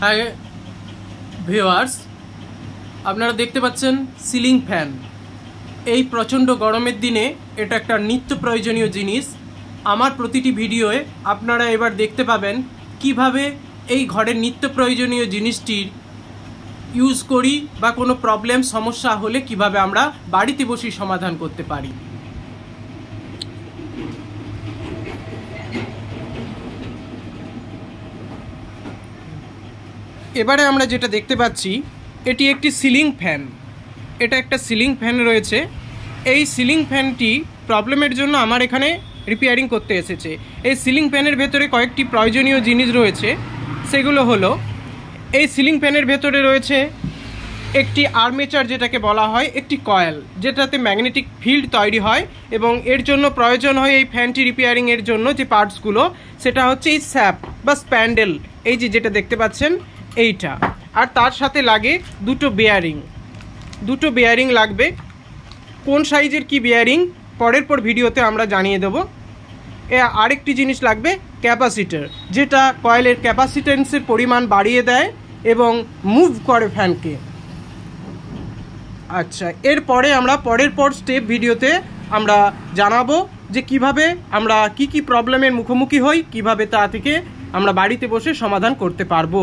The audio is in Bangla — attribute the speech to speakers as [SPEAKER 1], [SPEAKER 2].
[SPEAKER 1] হাই ভিউয়ার্স, আপনারা দেখতে পাচ্ছেন সিলিং ফ্যান। এই প্রচণ্ড গরমের দিনে এটা একটা নিত্য প্রয়োজনীয় জিনিস। আমার প্রতিটি ভিডিওয়ে আপনারা এবার দেখতে পাবেন কিভাবে এই ঘরের নিত্য প্রয়োজনীয় জিনিসটির ইউজ করি বা কোনো প্রবলেম সমস্যা হলে কিভাবে আমরা বাড়িতে বসেই সমাধান করতে পারি। এবারে আমরা যেটা দেখতে পাচ্ছি এটি একটি সিলিং ফ্যান। এটা একটা সিলিং ফ্যান রয়েছে। এই সিলিং ফ্যানটি প্রবলেমের জন্য আমার এখানে রিপেয়ারিং করতে এসেছে। এই সিলিং ফ্যানের ভেতরে কয়েকটি প্রয়োজনীয় জিনিস রয়েছে। সেগুলো হলো, এই সিলিং ফ্যানের ভেতরে রয়েছে একটি আর্মেচার, যেটাকে বলা হয় একটি কয়েল, যেটাতে ম্যাগনেটিক ফিল্ড তৈরি হয় এবং এর জন্য প্রয়োজন হয় এই ফ্যানটি রিপেয়ারিংয়ের জন্য যে পার্টসগুলো, সেটা হচ্ছে এই শ্যাফট বা স্প্যান্ডেল, এই যেটা দেখতে পাচ্ছেন এইটা। আর তার সাথে লাগে দুটো বেয়ারিং লাগবে। কোন সাইজের কি বেয়ারিং পরের ভিডিওতে আমরা জানিয়ে দেব। আরেকটি জিনিস লাগবে ক্যাপাসিটার, যেটা কয়েলের ক্যাপাসিটেন্সের পরিমাণ বাড়িয়ে দেয় এবং মুভ করে ফ্যানকে। আচ্ছা, এরপরে আমরা পরের স্টেপ ভিডিওতে আমরা জানাবো যে কিভাবে আমরা কি প্রবলেমের মুখোমুখি হই, কিভাবে তা থেকে আমরা বাড়িতে বসে সমাধান করতে পারবো।